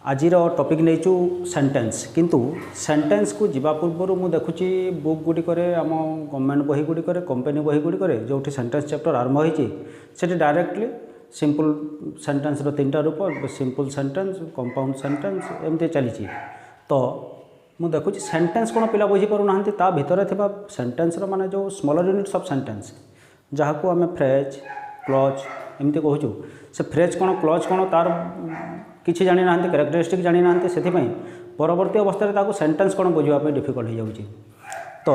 आजिर topic नहींचु sentence किंतु sentence को जीवा पूर्व मु देखुची बुक गुड़िक आम गवर्नमेंट बही गुड़िक कंपनी बही गुड़िक जो सेंटेंस चैप्टर आरंभ होती से डायरेक्टली सिंपल सेंटेंस रो तीन रूप सिंपल सेंटेंस कंपाउंड सेंटेंस एमती चली तो मु देखुची सेंटेंस कौन पिला बुझी पारु नाहंती ता भितर थिबा सेंटेंस रो माने जो स्मॉलर यूनिट्स ऑफ सेंटेंस जहाँ को आम फ्रेज क्लज एमती कहूँ से फ्रेज कौन क्लज कौन तार किसी जानी ना कैरेक्टरिस्टिक जानी ना से परवर्ती अवस्था सेंटेंस कौन बुझापी डिफिकल्ट हो जाऊँगी तो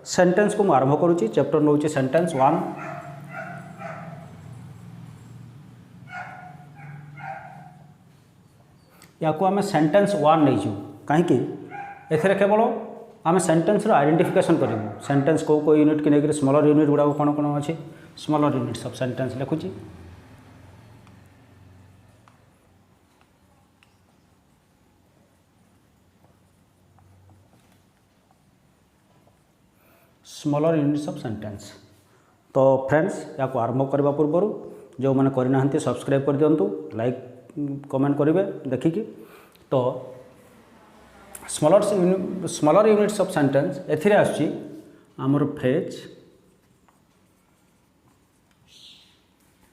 सेंटेंस को आरंभ करुच्ची चैप्टर नौ सेंटेंस 1 या आम सेंटेंस 1 नहीं कहीं एथे केवल आम सेंटेंस आइडेंटिफिकेशन करूँ सेंटेंस को यूनिट की लेकर स्मॉलर यूनिट गुड़ा कौन कौन अच्छी स्मॉलर यूनिट्स ऑफ सेंटेंस लिखुची स्मॉलर यूनिट्स ऑफ सेंटेंस। तो फ्रेंड्स या आरंभ करने पूर्व जो मैंने करना सब्सक्राइब कर दिंतु लाइक कमेंट करेंगे देखिकी तो स्मॉलर यूनिट्स ऑफ सेंटेंस एथिरे आसुची आमर फ्रेज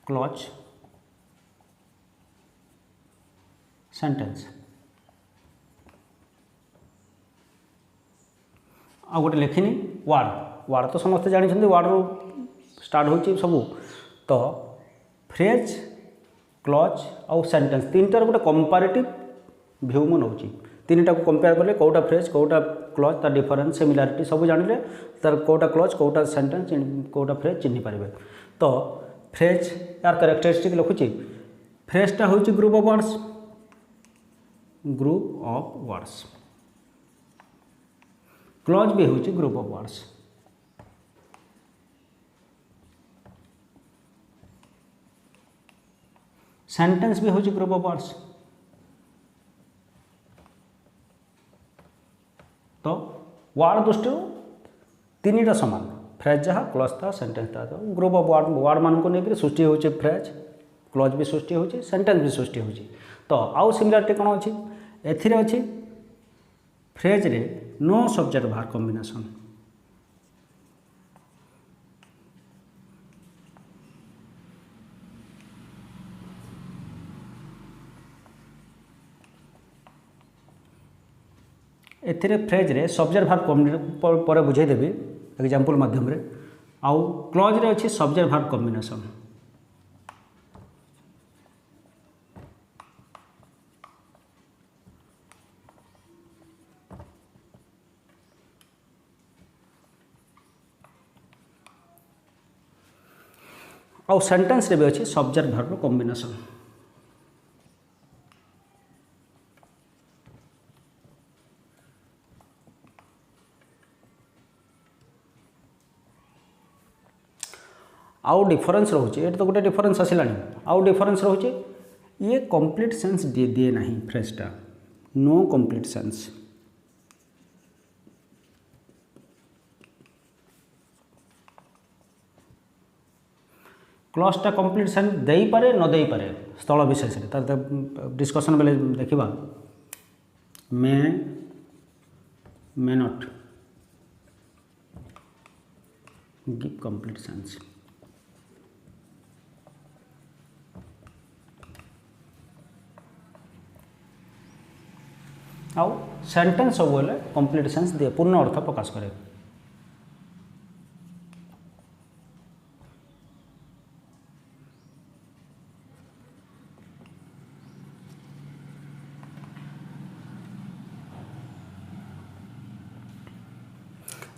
क्लज सेंटेंस आ गोटे लिखिनी वार्ड वार्ड तो समस्ते जानते वार्ड रू स्टार्ट हो सबू तो फ्रेज क्लज आउ सेंटेंस तीन टार गोटे कंपैरेटिव व्यू मु नौची तीन टा को कंपेयर कले कोटा फ्रेज कोटा क्लज तार डिफरेंस सिमिलारिटी सब जानले तार कोटा क्लज कोटा सेंटेंस कोटा फ्रेज चिन्ह पारे तो फ्रेज यार कैरेक्टरिस्टिक लिखुची फ्रेजटा हूँ ग्रुप ऑफ वर्ड्स क्लज भी हूँ ग्रुप ऑफ वर्ड्स सेंटेंस भी हूँ ग्रुप ऑफ वर्ड्स तो वर्ड दृष्टि तीन टा सामान फ्रेज जहाँ क्लज था सेंटेंस था तो ग्रुप ऑफ वर्ड मान को लेकर सृष्टि होचे फ्रेज क्लज भी सृष्टि होचे सेंटेंस भी सृष्टि होचे तो आउ सिमिलारिटी कौन अच्छी एथिरे अच्छी फ्रेज रे नो सब्जेक्ट भार कॉम्बिनेशन एथिरे फ्रेज रे सब्जेक्ट भार पर बुझेदेवी एग्जांपल माध्यम रे आउ क्लज रे अच्छी सब्जेक्ट भार कॉम्बिनेशन आउ सेंटेंस रे भी अच्छी सब्जेक्ट भार कॉम्बिनेशन आउ डिफरेंस रोचे ये तो गोटे डिफरेंस आसला आउ डिफरेंस रोचे ये कंप्लीट सेंस दिए ना फ्रेजटा नो कंप्लीट सेंस क्लजटा कंप्लीट सेंस दे पारे न दे पारे स्थल विशेष डिस्कशन बेले देखा may not give complete sense आउ सेंटेंस सब बेले कंप्लीट सेंस दिए पूर्ण अर्थ प्रकाश करे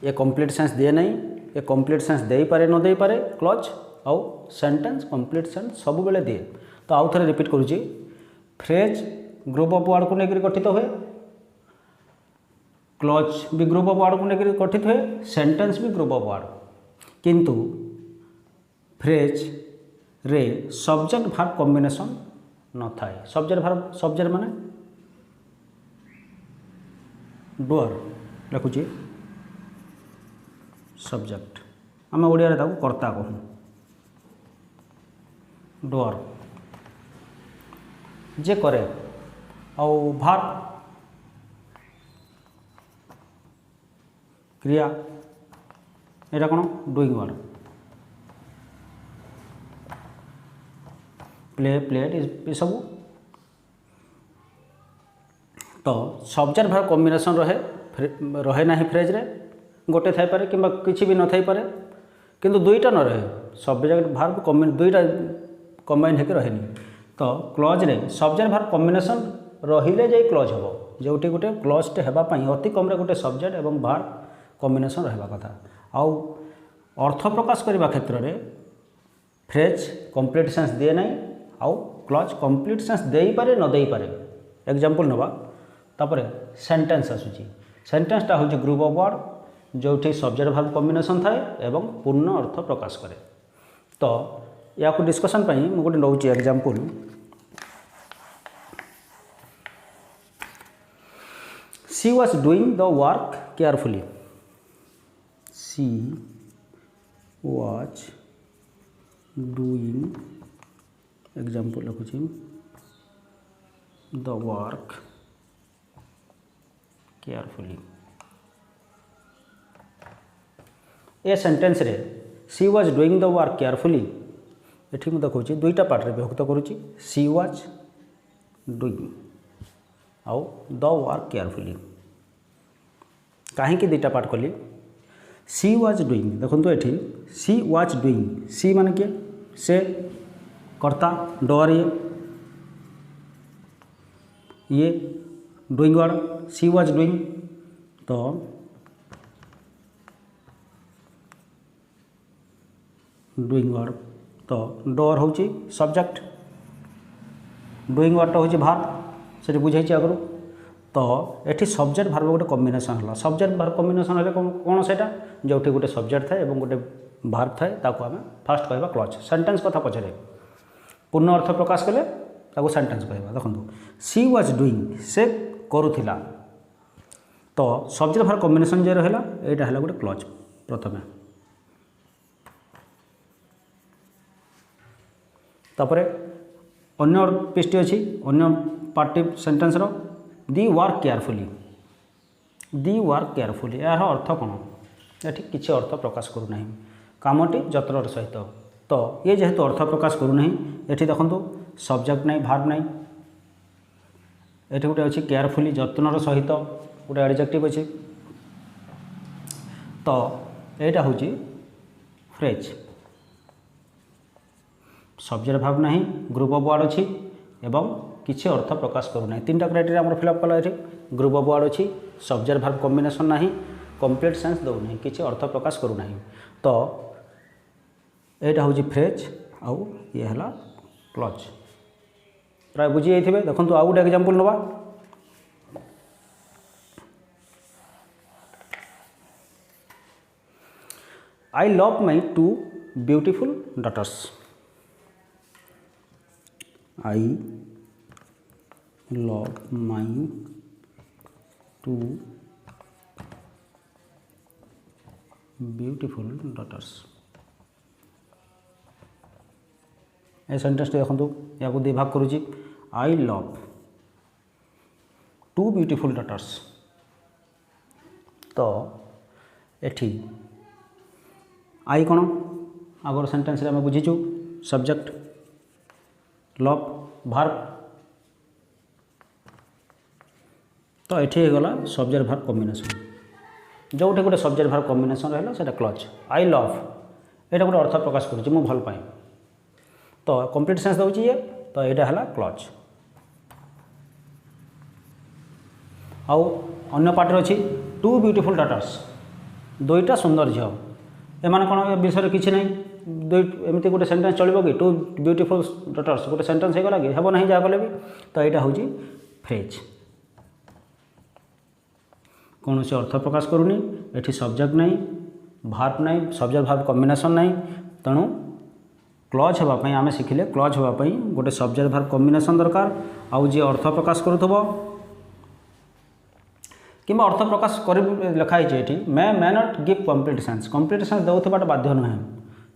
ये कंप्लीट सेंस दिए नहीं ये कंप्लीट सेंस दे पारे न दे पारे क्लज आउ सेंटेंस कंप्लीट सेंस सब बेले दिए तो आउ थे रिपीट करुच्ची फ्रेज ग्रुप ऑफ वर्ड को लेकर गठित हुए क्लज भी ग्रुप ऑफ वर्ड को लेकर गठित हुए सेंटेंस भी ग्रुप ऑफ वर्ड किंतु फ्रेज रे सब्जेक्ट भार कॉम्बिनेशन न थाए सब्जेक्ट माने डुअर लिखुची सब्जेक्ट आम ओडिया कर्ता कहूँ डुअर जे करे आउ भार क्रिया एटा कौन डुईंग वर्ड प्ले प्लेड ये सब तो सब्जेक्ट भार कॉम्बिनेशन रहे ना फ्रेज रे गोटे थाई पारे किंबा किसी भी न थाई पारे किंतु दुईटा न रहे सब्जेक्ट भार दुईटा कंबाइन होकर रहे तो क्लज रे सब्जेक्ट भार कॉम्बिनेशन रहिले जाई क्लज हम जोटी गोटे क्लजटे होगापाई अति कम गोटे सब्जेक्ट एवं भार कॉम्बिनेशन रहा कथा आउ अर्थ प्रकाश करने क्षेत्र में फ्रेज कंप्लीट सेंस दिए ना आउ क्लज कंप्लीट सेंस दे पारे न दे पारे एग्जांपल नवा तापर सेंटेंस आसूची सेंटेंसटा हूँ ग्रुप ऑफ वर्ड जो सब्जेक्ट भार्ब कॉम्बिनेशन थाए एवं पूर्ण अर्थ प्रकाश करे तो या डिस्कशन मुझे गोटे नौ example she was doing the work carefully she was doing example लिखुची द वर्क केयरफुली ए सेंटेंस रे she was doing the work carefully एठी मुझे देखा दुईटा पार्ट रे विभक्त करुच्ची सी वाज डूइंग आउ द वर्क केयरफुली कहीं दुईटा पार्ट कली सी वाज डूइंग देखो ये सी वाज डूइंग सी मान किए से कर्ता डर ये doing word C was doing तो डूइंग वर्ड तो डर हूँ सब्जेक्ट डूइंग वर्ड हूँ भार से बुझे आगु तो ये सब्जेक्ट भार्ब गोटे कॉम्बिनेशन है सब्जेक्ट भार्ब कॉम्बिनेशन है कौन से जो गोटे सब्जेक्ट थाए और गोटे भार्ब थाए ताको आम फास्ट कहवा क्लच सेंटेंस कथा पचरे पूर्ण अर्थ प्रकाश कले ताको सेंटेंस कहवा देखो सी वाज डूइंग से करुला तो सब्जेक्ट भार्ब कॉम्बिनेशन जे रहा यहाँ है गोटे क्लच प्रथम तापर अन्य पीसटी अच्छी अन्य पार्टी सेंटेंस रो the work carefully the work carefully यार अर्थ कौन ये किसी अर्थ प्रकाश करूना कामटी जत्नर सहित तो ये जेहेतु अर्थ प्रकाश करूना ये देखो सब्जेक्ट नहीं भार्ब नहीं ये गोटे अच्छी केयरफुली जत्नर सहित गोटे एडजेक्टिव अच्छी तो यहाँ हूँ फ्रेज सब्जेक्ट भार्ब नहीं ग्रुप ऑफ वर्ड अच्छी एवं किसी अर्थ प्रकाश करूना तीन क्राइटेरिया आम फिलअप कला ये ग्रुप ऑफ वर्ड अच्छी सब्जेक्ट भार्ब कॉम्बिनेशन ना कंप्लीट सेंस दौना किसी अर्थ प्रकाश करूना तो यहाँ हूँ फ्रेज आउ ये है क्लच प्राय बुझी जाइए देखो आउ गोटे एग्जांपल नवा I love my two beautiful daughters I love my two beautiful daughters ए सेंटेंस देखो या दि भाग करुच्ची I love two beautiful daughters तो एठी आई कौन आगर सेंटेंस आम बुझीचु सब्जेक्ट लव भार्ब तो ये गला सब्जेक्ट भार्ब कॉम्बिनेशन जो गोटे सब्जेक्ट भार्ब कॉम्बिनेशन रहा है क्लच आई लव ये गोटे अर्थ प्रकाश करुच्ची मु भल पाए तो कंप्लीट सेंस दूसरी ये तो यहाँ है क्लच आउ अन्य पार्टी अच्छी टू ब्यूटीफुल डॉटर्स दुईटा सुंदर झील एम कौन विषय किसी ना एमती गोटे सेंटेंस चलो कि टू ब्यूटीफुल डॉटर्स गोटे सेंटेंस होगा कि हे ना जहाँ कले भी तो यहाँ हूँ फ्रेज कौन से अर्थ प्रकाश करूनी एठी सब्जेक्ट नहीं भार्ब नहीं सब्जेक्ट भार्ब कॉम्बिनेशन नहीं तेणु क्लच होगापाई आम शिखिले क्लच होगापाई गोटे सब्जेक्ट भार्ब कॉम्बिनेशन दरकार आउ जी अर्थ प्रकाश करुथबो किंबा अर्थ प्रकाश कर लिखाई ये may not give complete sense दौथबाटा बाध्य नुहे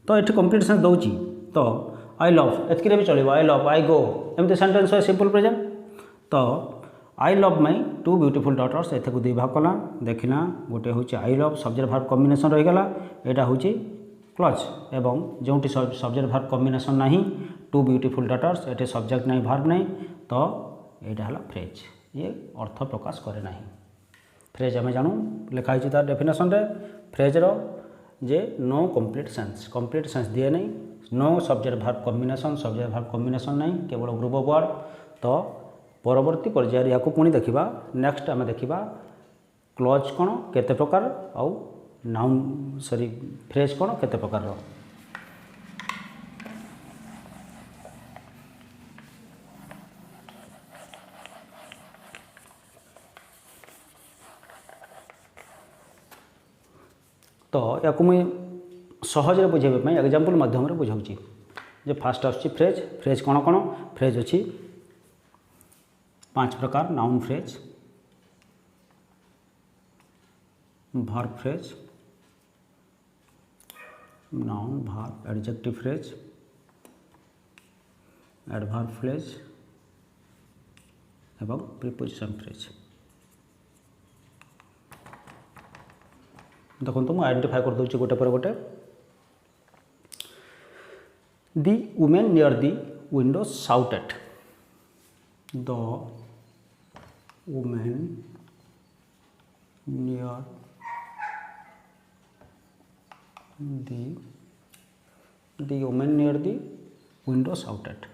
तो ये कंप्लीट सेंस दूची तो आई लव एतक भी चलो आई लव आई गो एमती सेंटेंस है सिंपल प्रेजेंट तो I love my 2 beautiful daughters एथे को 2 भाग कला देखिना गोटे हूँ I love subject verb combination रहीगला यहाँ हूँ क्लज एवं जोटी सब्जेक्ट भार्ब कॉम्बिनेशन नहीं 2 ब्यूटीफुल डॉटर्स ये सब्जेक्ट नहीं भार्ब नहीं तो यहाँ है फ्रेज ये अर्थ प्रकाश करे ना फ्रेज आम जानू लिखाई तार डेफिनेशन रे फ्रेजर जे नो कंप्लीट सेंस दिए नहीं नो सब्जेक्ट भार्ब कॉम्बिनेशन नहीं केवल ग्रुप ऑफ वर्ड तो परवर्ती पर्यायर या पुणी देखा नेक्स्ट आम देखा क्लज कौन केते प्रकार आउ नाउन सॉरी फ्रेज कौन केते प्रकार तो या मुझे सहज बुझेबा एग्जांपल माध्यम बुझाऊँगी जे फास्ट आसुची फ्रेज कौन कौन फ्रेज अच्छी 5 प्रकार noun phrase verb phrase noun verb adjective phrase adverb phrase एवं प्रीपोजिशन फ्रेज देखो तो मुझे आइडेंटिफाई कर दूसरी गोटे पर गोटे दी women near the window shouted the women near the women near the window shouted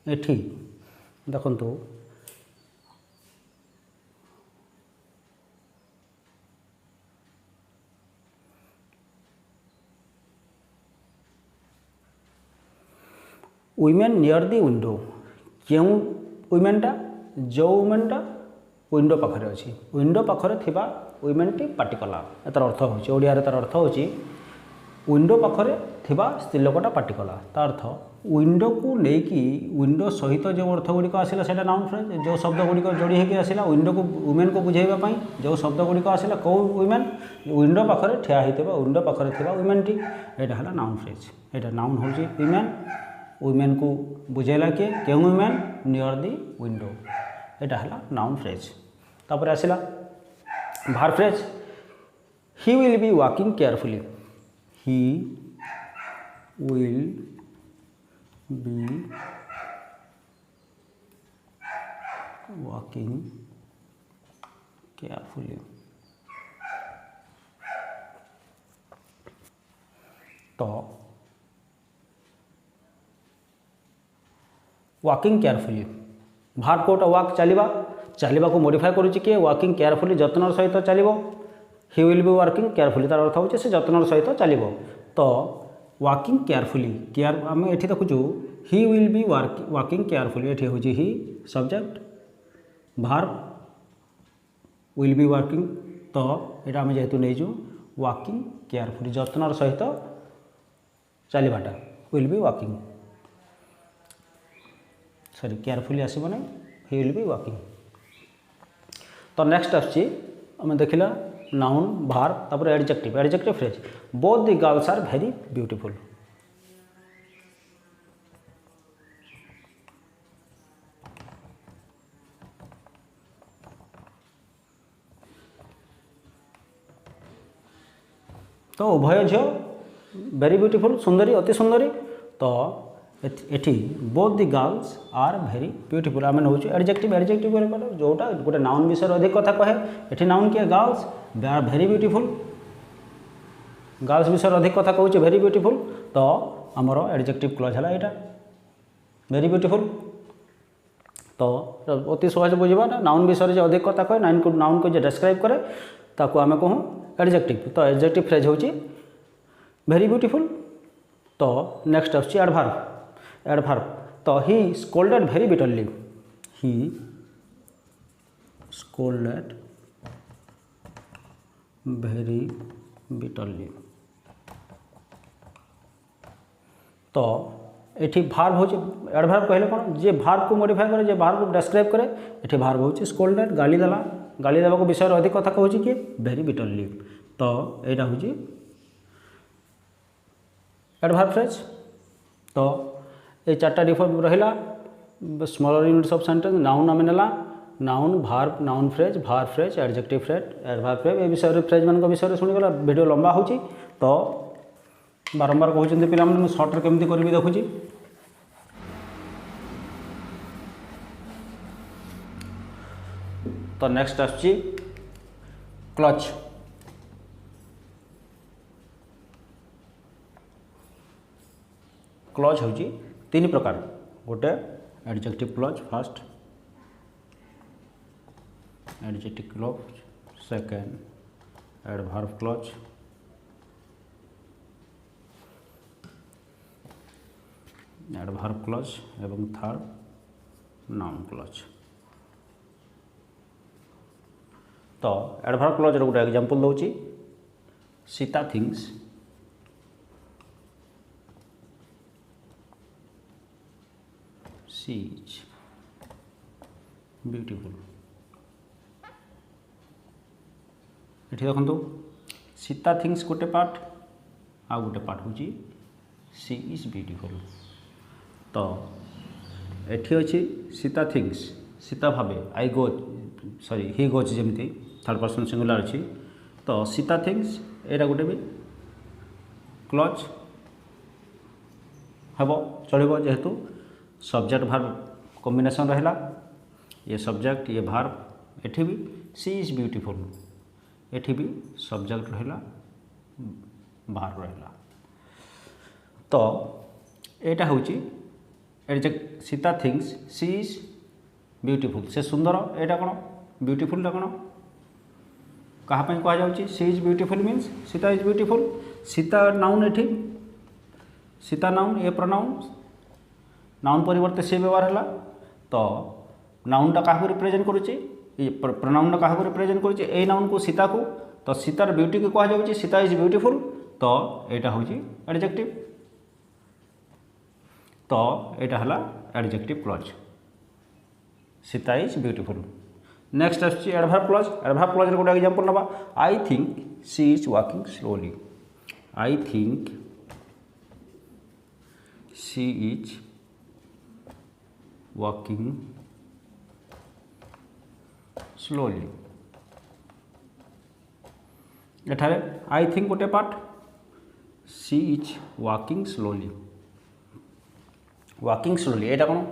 एठी देखंतु वुमेन नियर दी विंडो क्यों वुमेनटा जो वुमेनटा विंडो पाखरे अच्छी विंडो पाखरे थिबा वुमेनटी पार्टी कला तार अर्थ होची ओडिया रे तार अर्थ होची विंडो पाखरे थिबा स्त्री लोकटा पार्टी कला तार अर्थ विंडो को लेकी विंडो सहित जो अर्थ गुड़िक आसला सेटा नाउन फ्रेज जो शब्द गुड़िक जोड़ी होकर आसला विंडो को वुमेन को बुझाइबा जो शब्द गुड़िक आसला कौ वुमेन विंडो पाखरे ठिया होइतबा विंडो पाखरे थिबा वुमेनटी एटा हला नाउन फ्रेज एटा नाउन होची वुमेन वुमेन को बुझेला किए क्यों वुमेन नियर दी विंडो यहाँ है नाउन फ्रेज तापर आसला भार phrase he will be walking carefully he will be walking carefully तो वॉकिंग केयरफुली भार कोटा वॉक चलवा को मॉडिफाई करुच्ची किए वॉकिंग केयरफुली जत्नर सहित चलो ही विल बी वर्किंग केयरफुली तार अर्थ होचे से जत्नर सहित चलो तो वॉकिंग केयरफुली केयर आम ये देखुचु he will be walking carefully ये हूँ he subject verb will be working तो यहाँ आम जेहेतु नहीं वॉकिंग केयरफुली जत्नर सहित चलवाटा will be walking sorry carefully आसब ना ही विल बी वॉकिंग तो नेक्स्ट आम देखला नाउन भार तापर adjective phrase both the girls are very beautiful तो उभय झील वेरी ब्यूटीफुल सुंदरी अति सुंदरी तो एठी both the girls are very beautiful आम नौ एडजेक्टिव जोटा गोटे नाउन विषय अधिक कथा कहे एठी नाउन किए girls they are very beautiful girls विषय अधिक कथा कहूँ वेरी ब्यूटीफुल तो आमर एडजेक्टिव क्लज है यहाँ वेरी ब्यूटीफुल तो अति सहज बुझा ना नाउन विषय जो अधिक कथा कहे नाउन को जो डिस्क्राइब करे ताको आम कहूँ एडजेक्टिव तो एडजेक्टिव फ्रेज हूँ वेरी ब्यूटीफुल तो नेक्स्ट आसुची एडभार्ब तो ही स्कोल्डेड वेरी बिटरली ही स्कोल्डेड वेरी बिटरली तो ये भार्ब हूँ एडभार्ब कहले कौन जे भार्ब को मॉडिफाई करे जे भार्ब को डिस्क्राइब करे ये भार्ब हूँ स्कोल्डेड गाली देवा को विषय अधिक कथा कहूँ कि वेरी बिटरली तो यहाँ हूँ एडभार्ब फ्रेज। तो ये चार्टा डिफॉर्म रहिला smaller units of sentence noun आम नेला noun verb noun phrase verb phrase adjective phrase adverb phrase ए विषय फ्रेज मान विषय शुणीगला वीडियो लंबा हो तो बारंबार कहते पिला मुझे सर्ट्रे केमती करी देखुची। तो नेक्स्ट आसची क्लच। क्लच हूँ तीन प्रकार गोटे adjective clause first adjective clause second adverb clause adverb clause एवं थर्ड नाउन क्लच। तो एडभार्ब क्लच गोटे एग्जांपल दूची Sita thinks she is beautiful. ये देखो सीता थिंग्स गोटे पार्ट आ गोटे पार्ट हूँ शी इज ब्यूटीफुल। तो एठी अच्छी Sita things Sita Bhave I go sorry he goes जमती थर्ड पर्सन सिंगुलर अच्छी। तो सीता थिंग्स एटा गोटे भी क्लच हम चलो जेहेतु सब्जेक्ट भार्ब कॉम्बिनेशन रहा ये सब्जेक्ट ये भार्ब एठी भी सी इज ब्यूटीफुल एठी भी सब्जेक्ट रहा भार्ब रहा। तो एटा हूँ adjective Sita thinks she is beautiful से सुंदर एटा कौन ब्यूटीफुल कौन कहाँ कहुच्छी she is beautiful means Sita is beautiful. Sita noun एठी सीता नाउन ए प्रोनाउन नाउन परिवर्ते सी व्यवहार है। तो नाउनटा क्या रिप्रेजेंट करुच्ची प्रोनाउनटा क्या रिप्रेजेंट करुच्ची ए नाउन को सीता को। तो सीतार ब्यूटी को कहुच्छी सीता इज ब्यूटीफुल। तो यहाँ हूँ एडजेक्टिव। तो यहाँ है adjective clause Sita is beautiful. Next आसची एडभार्ब क्लच। एडभार्ब क्लच गोटे एग्जांपल नवा I think she is walking slowly. I think she is walking slowly. एठारे आई थिंक गोटे part she is walking slowly. Walking slowly एटा कौन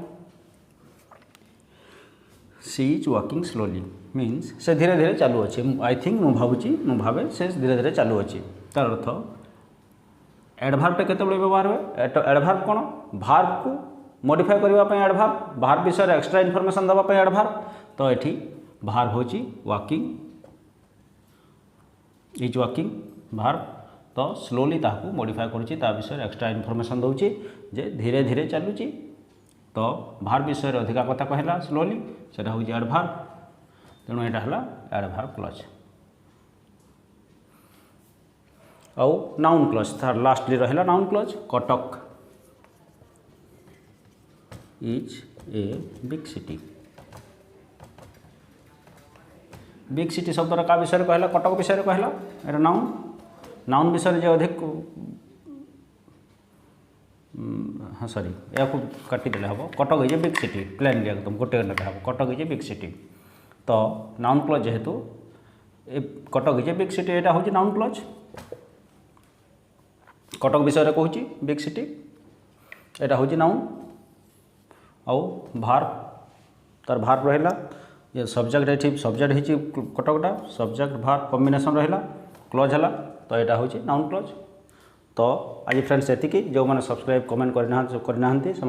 she is walking slowly means से धीरे धीरे चालू अच्छे। आई थिंक मु भावे से धीरे धीरे चालू अच्छे। तार अर्थ एडभार्ब केते व्यवहार हुए एडभार्ब कौन भार्ब को मॉडिफाई करने एडभार्ब भार्ब विषय एक्स्ट्रा इनफॉरमेशन देवाई एडभार्ब। तो ये भार्ब हूँ वॉकिंग इज वॉकिंग भार्ब। तो स्लोली ताकू मॉडिफाई करुच्ची विषय एक्स्ट्रा इनफॉरमेशन दूची जे धीरे धीरे चलुची। तो भार्ब विषय अधिका कथा कहला स्लोली से हूँ एडभार्ब। तेणु यहाँ है एडभार्ब क्लच। आउ नाउन क्लच थार लास्टली रहा noun clutch Cuttack is a big city. Big city शब्द का विषय कहला कटक विषय कहला एटा नाउन नाउन विषय जो अधिक हाँ सॉरी या काटिदेले हम Cuttack is a big city plainly एकदम गोटे लेखा हम Cuttack is a big city. तो नाउन क्लच जेहेतु Cuttack is a big city यहाँ हूँ नाउन क्लच कटक विषय कहूँ बिग सिटी यहाँ हूँ नाउन। आउ भार्ब तार भार्ब रहा ये सब्जेक्ट ये सब्जेक्ट हो कटकटा सब्जेक्ट भार्ब कॉम्बिनेशन रहा क्लच है। तो यहाँ हूँ नाउन क्लच। तो आज फ्रेंड्स एतिकी जो मैंने सब्सक्राइब कमेंट करना से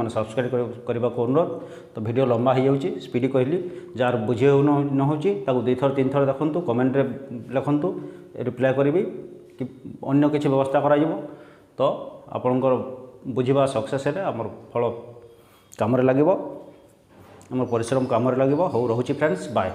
सब्सक्राइब करने को अनुरोध। तो वीडियो लंबा हो जाऊँगी स्पीड कहली जार बुझे न हो दुई थर तीन थर देखूँ कमेंट लिखु रिप्लाई करी कि अन्य किसी व्यवस्था करा। तो आपणकर बुझा सक्सेस आमर फल कम लगे आम परिश्रम कम लगे। हो रोचे फ्रेंड्स बाय।